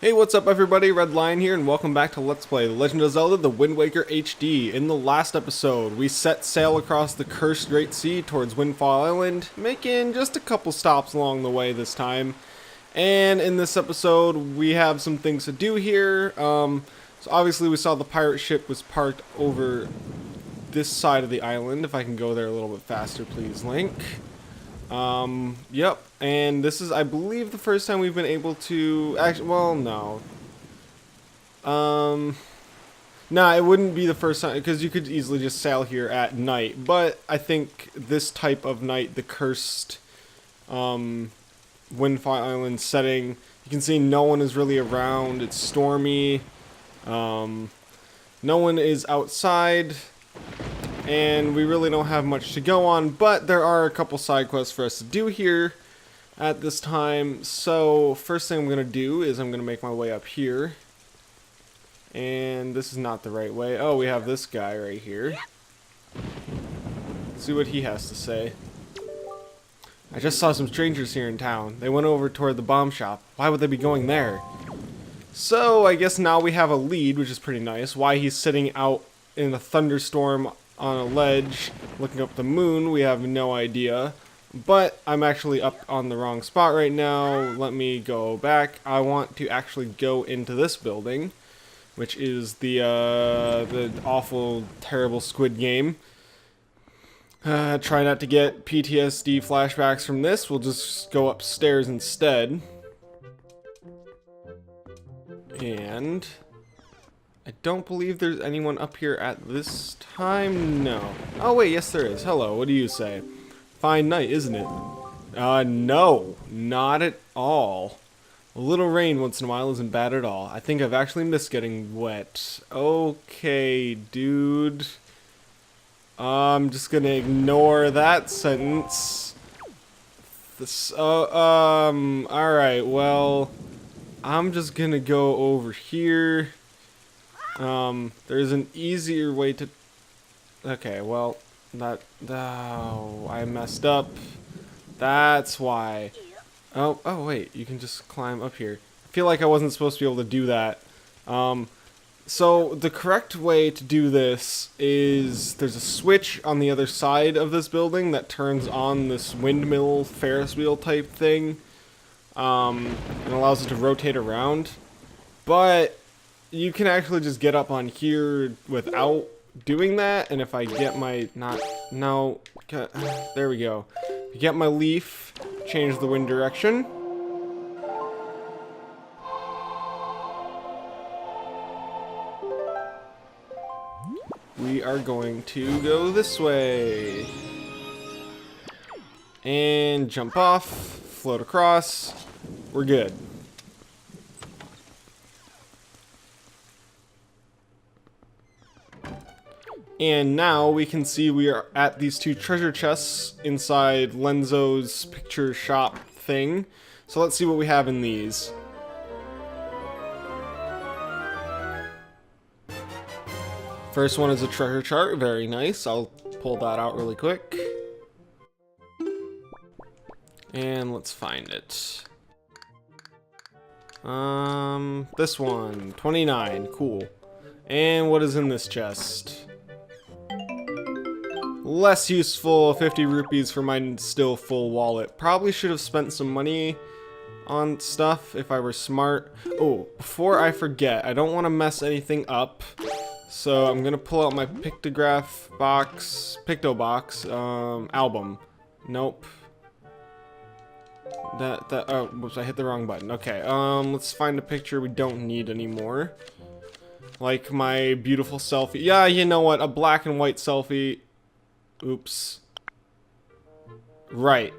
Hey, what's up everybody, Red Lion here, and welcome back to Let's Play The Legend of Zelda The Wind Waker HD. In the last episode, we set sail across the cursed Great Sea towards Nightfall Island, making just a couple stops along the way this time. And in this episode, we have some things to do here. So obviously we saw the pirate ship was parked over this side of the island. If I can go there a little bit faster, please, Link. Yep, and this is, I believe, the first time we've been able to, actually, well, no. Nah, it wouldn't be the first time, because you could easily just sail here at night, but I think this type of night, the cursed, Nightfall Island setting, you can see no one is really around, it's stormy, no one is outside, and we really don't have much to go on, but there are a couple side quests for us to do here at this time. So first thing I'm going to do is I'm going to make my way up here. And this is not the right way. Oh, we have this guy right here. Let's see what he has to say. I just saw some strangers here in town. They went over toward the bomb shop. Why would they be going there? So I guess now we have a lead, which is pretty nice. Why he's sitting out in a thunderstorm on a ledge looking up the moon, we have no idea, but I'm actually up on the wrong spot right now. Let me go back. I want to actually go into this building, which is the awful, terrible Squid Game. Try not to get PTSD flashbacks from this. We'll just go upstairs instead. And I don't believe there's anyone up here at this time. No. Oh wait, yes there is. Hello, what do you say? Fine night, isn't it? No, not at all. A little rain once in a while isn't bad at all. I think I've actually missed getting wet. Okay, dude. I'm just gonna ignore that sentence. Alright, well, I'm just gonna go over here. There's an easier way to... Okay, well, oh, I messed up. That's why. Oh, wait, you can just climb up here. I feel like I wasn't supposed to be able to do that. So the correct way to do this is there's a switch on the other side of this building that turns on this windmill Ferris wheel type thing, and allows it to rotate around. But you can actually just get up on here without doing that, and if I get my, there we go. Get my leaf, change the wind direction. We are going to go this way. And jump off, float across, we're good. And now we can see we are at these two treasure chests inside Lenzo's picture shop thing. So let's see what we have in these. First one is a treasure chart, very nice. I'll pull that out really quick. And let's find it. This one, 29, cool. And what is in this chest? Less useful, 50 rupees for my still full wallet. Probably should have spent some money on stuff if I were smart. Oh, before I forget, I don't want to mess anything up. So I'm gonna pull out my pictograph box, picto box, album. Nope. Oh, whoops, I hit the wrong button. Okay, let's find a picture we don't need anymore. Like my beautiful selfie. Yeah, you know what, a black and white selfie. Oops. Right.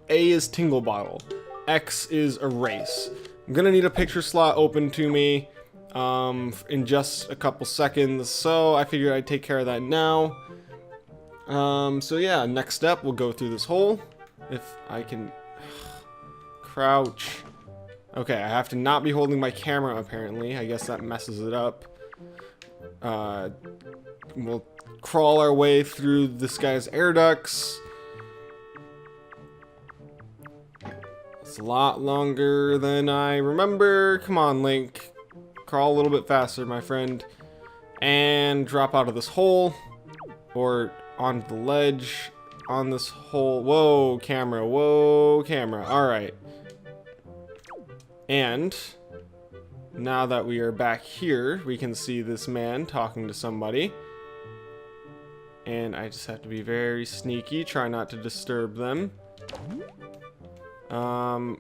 A is Tingle Bottle. X is Erase. I'm gonna need a picture slot open to me in just a couple seconds, so I figured I'd take care of that now. So yeah, next step, we'll go through this hole. If I can... Crouch. Okay, I have to not be holding my camera, apparently. I guess that messes it up. We'll crawl our way through this guy's air ducts. It's a lot longer than I remember. Come on, Link. Crawl a little bit faster, my friend. And drop out of this hole. Or onto the ledge. On this hole. Whoa, camera. Whoa, camera. Alright. And now that we are back here, we can see this man talking to somebody. And I just have to be very sneaky. Try not to disturb them.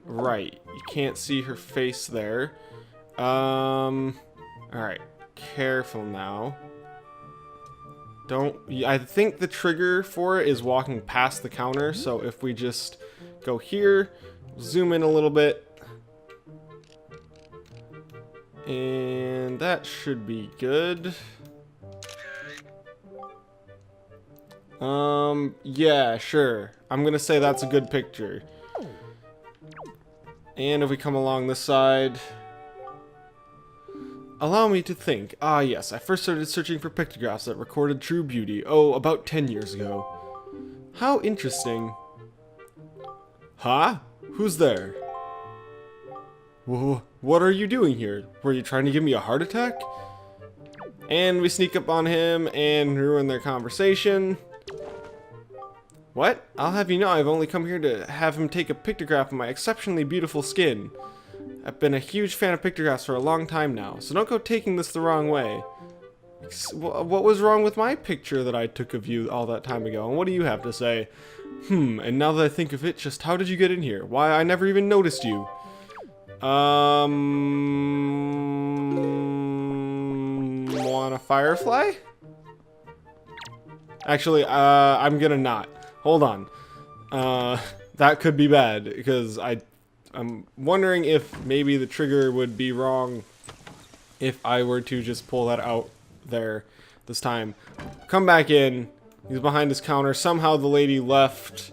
Right. You can't see her face there. Alright. Careful now. I think the trigger for it is walking past the counter, so if we just go here, zoom in a little bit, and that should be good. Yeah, sure. I'm gonna say that's a good picture. And if we come along this side... Allow me to think. Ah, yes, I first started searching for pictographs that recorded true beauty. Oh, about 10 years ago. How interesting. Huh? Who's there? Whoa, what are you doing here? Were you trying to give me a heart attack? And we sneak up on him and ruin their conversation. What? I'll have you know I've only come here to have him take a pictograph of my exceptionally beautiful skin. I've been a huge fan of pictographs for a long time now, so don't go taking this the wrong way. What was wrong with my picture that I took of you all that time ago, and what do you have to say? And now that I think of it, just how did you get in here? Why, I never even noticed you. Want a firefly? Actually, I'm gonna not. Hold on. That could be bad, because I'm wondering if maybe the trigger would be wrong if I were to just pull that out there this time. Come back in. He's behind his counter. Somehow the lady left.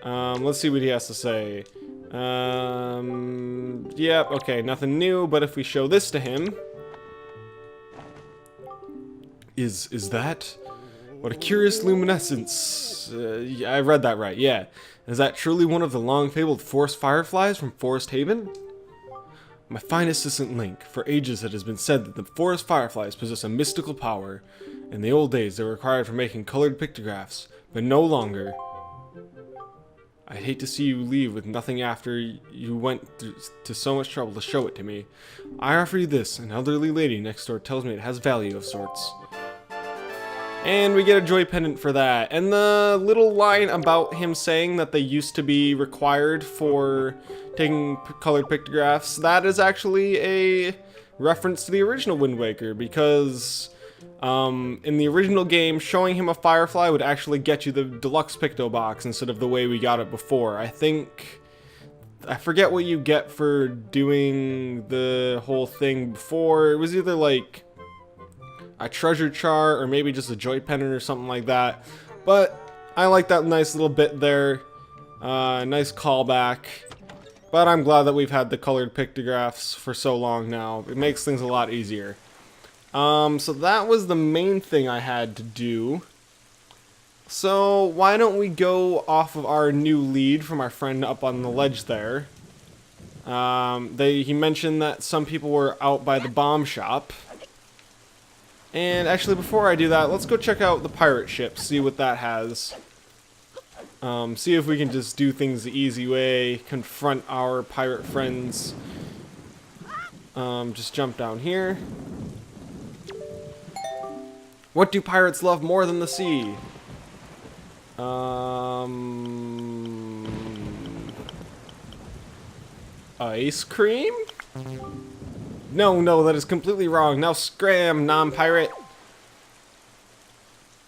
Let's see what he has to say. Yep, okay, nothing new, but if we show this to him... Is that? What a curious luminescence. I read that right, yeah. Is that truly one of the long-fabled forest fireflies from Forest Haven? My fine assistant Link, for ages it has been said that the forest fireflies possess a mystical power. In the old days they were required for making colored pictographs, but no longer. I'd hate to see you leave with nothing after you went to so much trouble to show it to me. I offer you this. An elderly lady next door tells me it has value of sorts. And we get a joy pendant for that. And the little line about him saying that they used to be required for taking colored pictographs, that is actually a reference to the original Wind Waker, because in the original game, showing him a firefly would actually get you the deluxe picto box instead of the way we got it before. I forget what you get for doing the whole thing before. It was either like a treasure chart or maybe just a joy pendant or something like that. But I like that nice little bit there. Nice callback. But I'm glad that we've had the colored pictographs for so long now. It makes things a lot easier. So that was the main thing I had to do. So why don't we go off of our new lead from our friend up on the ledge there. He mentioned that some people were out by the bomb shop. And actually, before I do that, let's go check out the pirate ship, see what that has. See if we can just do things the easy way, confront our pirate friends. Just jump down here. What do pirates love more than the sea? Ice cream? No, that is completely wrong. Now scram, non-pirate.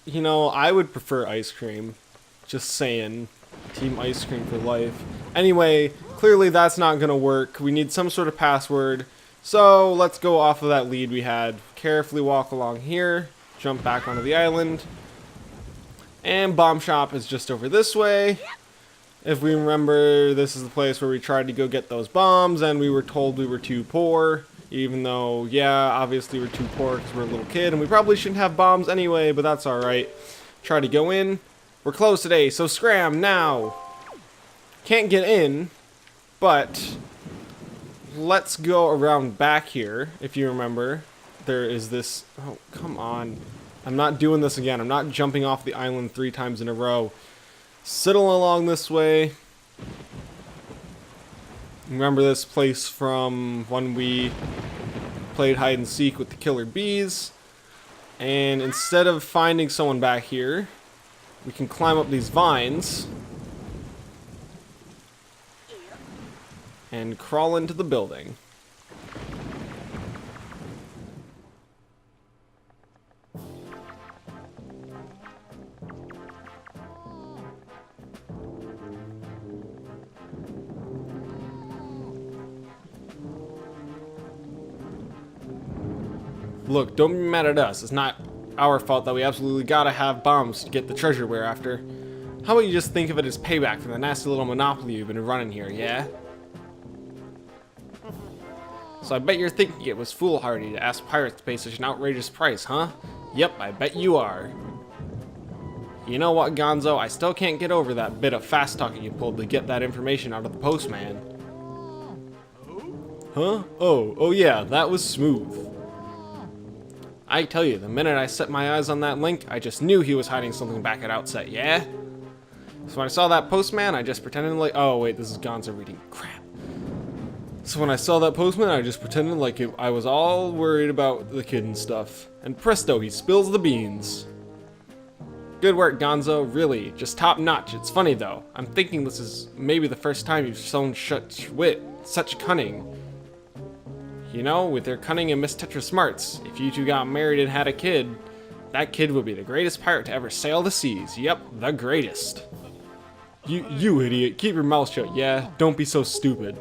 You know, I would prefer ice cream. Just saying. Team ice cream for life. Anyway, clearly that's not gonna work. We need some sort of password. So let's go off of that lead we had. Carefully walk along here. Jump back onto the island. And bomb shop is just over this way. If we remember, this is the place where we tried to go get those bombs and we were told we were too poor. Even though, yeah, obviously we're too poor because we're a little kid and we probably shouldn't have bombs anyway, but that's alright. Try to go in. We're closed today, so scram now. Can't get in. But let's go around back here. If you remember, there is this... Oh, come on. I'm not doing this again. I'm not jumping off the island 3 times in a row. Sidle along this way. Remember this place from when we played hide and seek with the killer bees. And instead of finding someone back here, we can climb up these vines and crawl into the building. Look, don't be mad at us. It's not our fault that we absolutely gotta have bombs to get the treasure we're after. How about you just think of it as payback for the nasty little monopoly you've been running here, yeah? So I bet you're thinking it was foolhardy to ask pirates to pay such an outrageous price, huh? Yep, I bet you are. You know what, Gonzo? I still can't get over that bit of fast talking you pulled to get that information out of the postman. Huh? Oh yeah, that was smooth. I tell you, the minute I set my eyes on that link, I just knew he was hiding something back at Outset, yeah? So when I saw that postman, I just pretended like... Oh, wait, this is Gonzo reading. Crap. So when I saw that postman, I just pretended like I was all worried about the kid and stuff. And presto, he spills the beans. Good work, Gonzo. Really, just top notch. It's funny, though. I'm thinking this is maybe the first time you've shown such wit, such cunning. You know, with their cunning and Miss Tetra smarts, if you two got married and had a kid, that kid would be the greatest pirate to ever sail the seas. Yep, the greatest. You idiot. Keep your mouth shut, yeah? Don't be so stupid.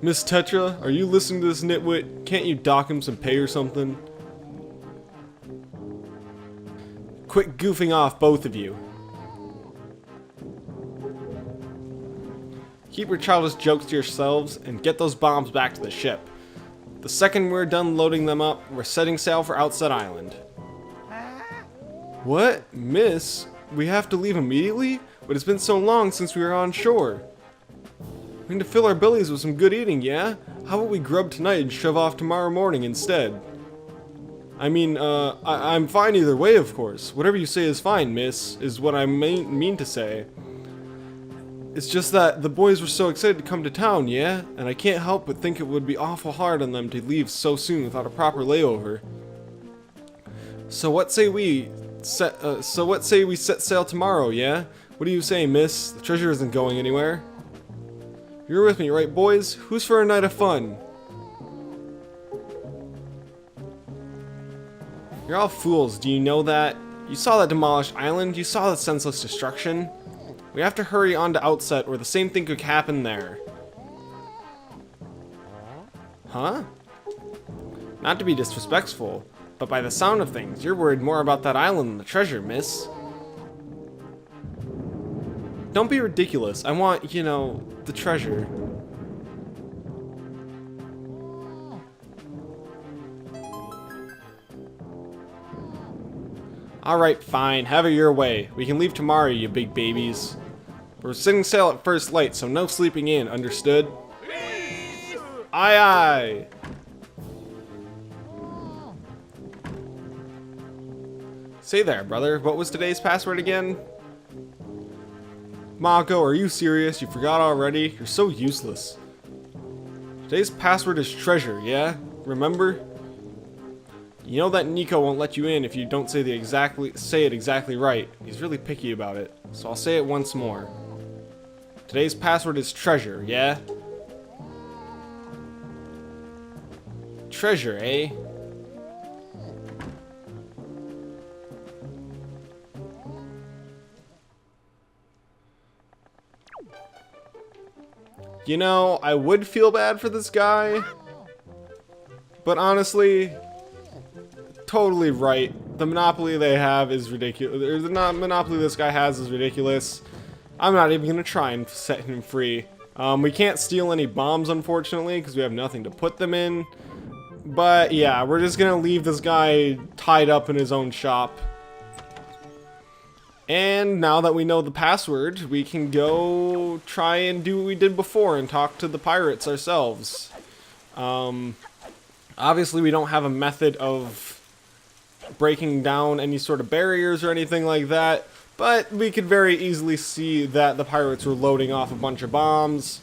Miss Tetra, are you listening to this nitwit? Can't you dock him some pay or something? Quit goofing off, both of you. Keep your childish jokes to yourselves and get those bombs back to the ship. The second we're done loading them up, we're setting sail for Outset Island. What? Miss? We have to leave immediately? But it's been so long since we were on shore. We need to fill our bellies with some good eating, yeah? How about we grub tonight and shove off tomorrow morning instead? I mean, I'm fine either way, of course. Whatever you say is fine, miss, is what I mean to say. It's just that the boys were so excited to come to town, yeah? And I can't help but think it would be awful hard on them to leave so soon without a proper layover. So what say we set sail tomorrow, yeah? What do you say, miss? The treasure isn't going anywhere. You're with me, right, boys? Who's for a night of fun? You're all fools, do you know that? You saw that demolished island, you saw the senseless destruction. We have to hurry on to Outset or the same thing could happen there. Huh? Not to be disrespectful, but by the sound of things, you're worried more about that island than the treasure, miss. Don't be ridiculous. I want, you know, the treasure. Alright, fine. Have it your way. We can leave tomorrow, you big babies. We're setting sail at first light, so no sleeping in, understood? Aye aye! Say there, brother. What was today's password again? Mako, are you serious? You forgot already? You're so useless. Today's password is treasure, yeah? Remember? You know that Nico won't let you in if you don't say it exactly right. He's really picky about it, so I'll say it once more. Today's password is treasure, yeah? Treasure, eh? You know, I would feel bad for this guy, but honestly, totally right. The monopoly they have is ridiculous. The monopoly this guy has is ridiculous. I'm not even gonna try and set him free. We can't steal any bombs, unfortunately, because we have nothing to put them in. But yeah, we're just gonna leave this guy tied up in his own shop. And now that we know the password, we can go try and do what we did before and talk to the pirates ourselves. Obviously, we don't have a method of breaking down any sort of barriers or anything like that, but we could very easily see that the pirates were loading off a bunch of bombs.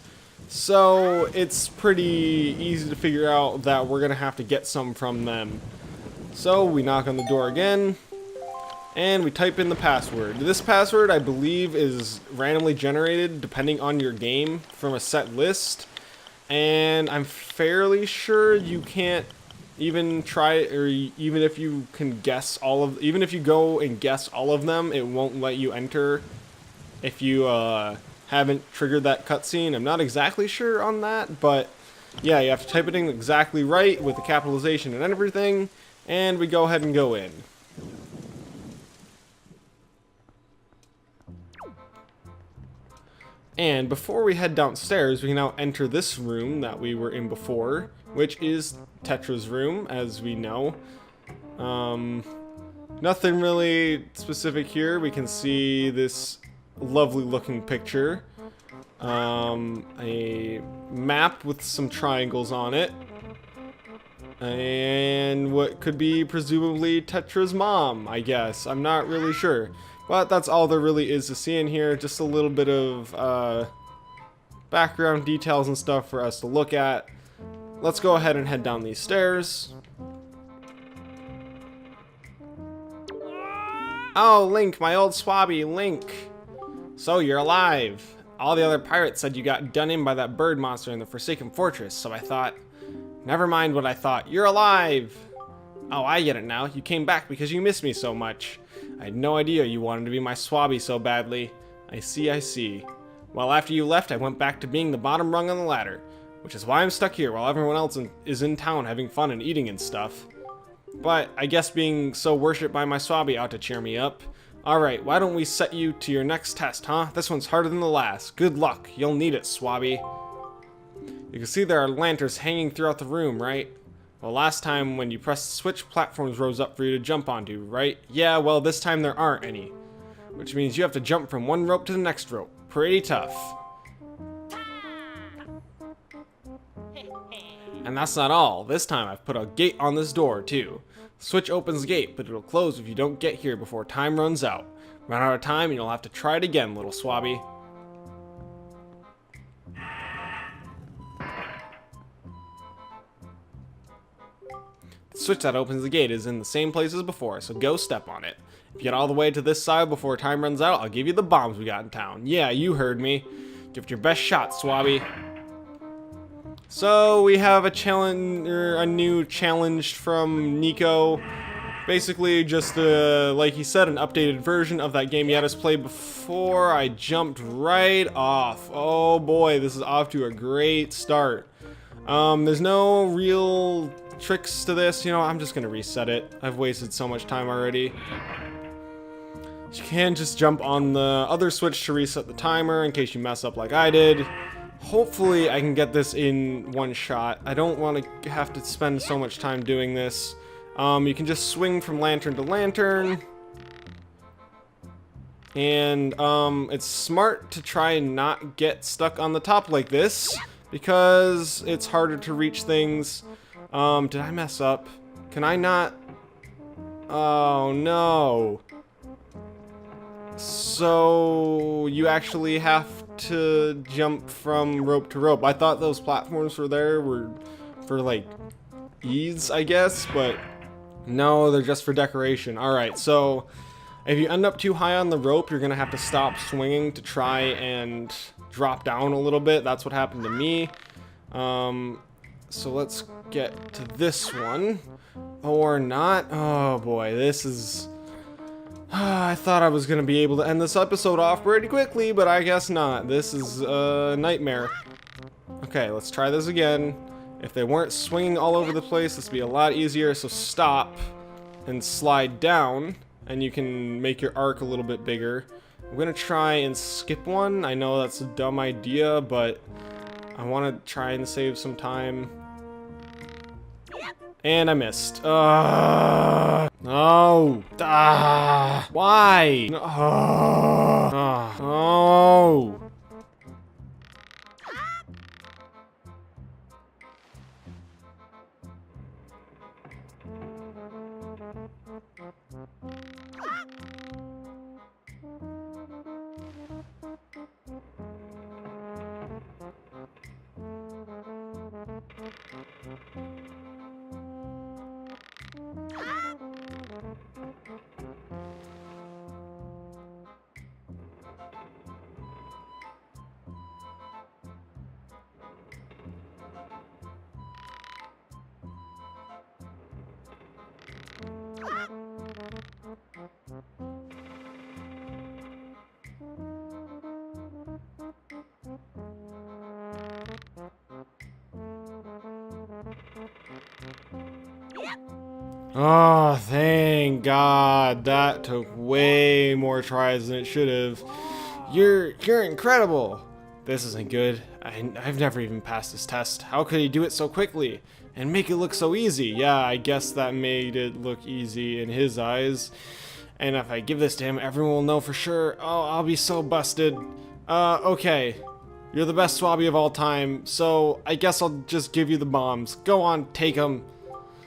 So it's pretty easy to figure out that we're going to have to get some from them. So we knock on the door again. And we type in the password. This password, I believe, is randomly generated depending on your game from a set list. And I'm fairly sure you can't even try, or even if you can guess all of, even if you go and guess all of them, it won't let you enter if you haven't triggered that cutscene. I'm not exactly sure on that, but yeah, you have to type it in exactly right with the capitalization and everything. And we go ahead and go in. And before we head downstairs, we can now enter this room that we were in before, which is Petras Room, as we know. Nothing really specific here. We can see this lovely looking picture. A map with some triangles on it. And what could be presumably Tetra's mom, I guess. I'm not really sure. But that's all there really is to see in here. Just a little bit of background details and stuff for us to look at. Let's go ahead and head down these stairs. Oh, Link, my old swabby, Link. So you're alive. All the other pirates said you got done in by that bird monster in the Forsaken Fortress, so I thought, never mind what I thought, you're alive. Oh, I get it now. You came back because you missed me so much. I had no idea you wanted to be my swabby so badly. I see, I see. Well, after you left, I went back to being the bottom rung on the ladder, which is why I'm stuck here while everyone else is in town having fun and eating and stuff. But I guess being so worshipped by my swabby ought to cheer me up. Alright, why don't we set you to your next test, huh? This one's harder than the last. Good luck. You'll need it, swabby. You can see there are lanterns hanging throughout the room, right? Well, last time when you pressed the switch, platforms rose up for you to jump onto, right? Yeah, well, this time there aren't any. Which means you have to jump from one rope to the next rope. Pretty tough. And that's not all. This time I've put a gate on this door, too. The switch opens the gate, but it'll close if you don't get here before time runs out. Run out of time and you'll have to try it again, little swabby. The switch that opens the gate is in the same place as before, so go step on it. If you get all the way to this side before time runs out, I'll give you the bombs we got in town. Yeah, you heard me. Give it your best shot, swabby. So we have a challenge, or a new challenge from Nico. Basically, just like he said, an updated version of that game you had us play before. I jumped right off. Oh boy, this is off to a great start. There's no real tricks to this. You know, I'm just gonna reset it. I've wasted so much time already. You can just jump on the other switch to reset the timer in case you mess up like I did. Hopefully I can get this in one shot. I don't want to have to spend so much time doing this. You can just swing from lantern to lantern. And it's smart to try and not get stuck on the top like this, because it's harder to reach things. Did I mess up? Can I not? Oh no. So you actually have to jump from rope to rope. I thought those platforms were for like ease, I guess, but no, they're just for decoration. Alright, so if you end up too high on the rope, you're gonna have to stop swinging to try and drop down a little bit. That's what happened to me. So let's get to this one. Or not. Oh boy, this is... I thought I was going to be able to end this episode off pretty quickly, but I guess not. This is a nightmare. Okay, let's try this again. If they weren't swinging all over the place, this would be a lot easier. So stop and slide down, and you can make your arc a little bit bigger. I'm going to try and skip one. I know that's a dumb idea, but I want to try and save some time. And I missed. No. Ah. Why? No. Ah. No. Oh, thank God. That took way more tries than it should have. You're incredible. This isn't good. I've never even passed this test. How could he do it so quickly? And make it look so easy? Yeah, I guess that made it look easy in his eyes. And if I give this to him, everyone will know for sure. Oh, I'll be so busted. Okay. You're the best swabby of all time, so I guess I'll just give you the bombs. Go on, take them.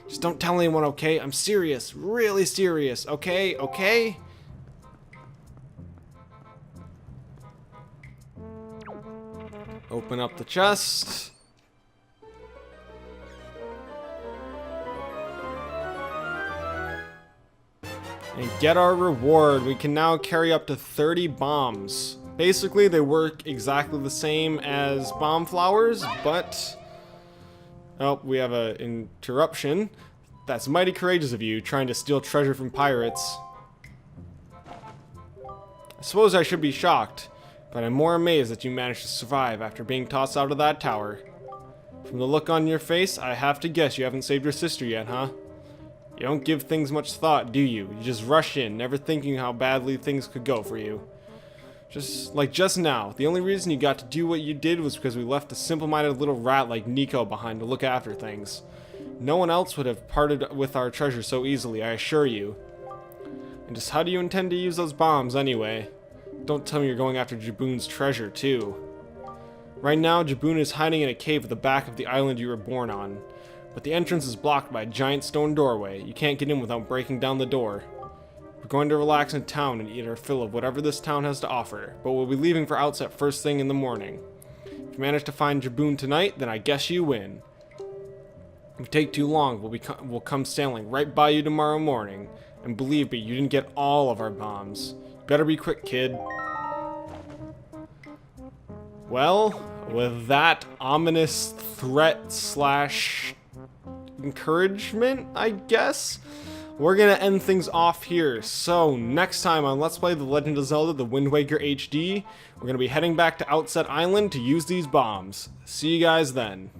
Just don't tell anyone, okay? I'm serious. Really serious, okay? Okay? Open up the chest. And get our reward. We can now carry up to 30 bombs. Basically, they work exactly the same as bomb flowers, but... Oh, we have an interruption. That's mighty courageous of you, trying to steal treasure from pirates. I suppose I should be shocked, but I'm more amazed that you managed to survive after being tossed out of that tower. From the look on your face, I have to guess you haven't saved your sister yet, huh? You don't give things much thought, do you? You just rush in, never thinking how badly things could go for you. Just now, the only reason you got to do what you did was because we left a simple-minded little rat like Nico behind to look after things. No one else would have parted with our treasure so easily, I assure you. And just how do you intend to use those bombs anyway? Don't tell me you're going after Jaboon's treasure too. Right now, Jaboon is hiding in a cave at the back of the island you were born on. But the entrance is blocked by a giant stone doorway. You can't get in without breaking down the door. We're going to relax in town and eat our fill of whatever this town has to offer, but we'll be leaving for outset first thing in the morning. If you manage to find Jaboon tonight, then I guess you win. If you take too long, we'll come sailing right by you tomorrow morning. And believe me, you didn't get all of our bombs. Better be quick, kid. Well, with that ominous threat slash encouragement, I guess, we're gonna end things off here. So next time on Let's Play The Legend of Zelda: The Wind Waker HD, we're gonna be heading back to Outset Island to use these bombs. See you guys then.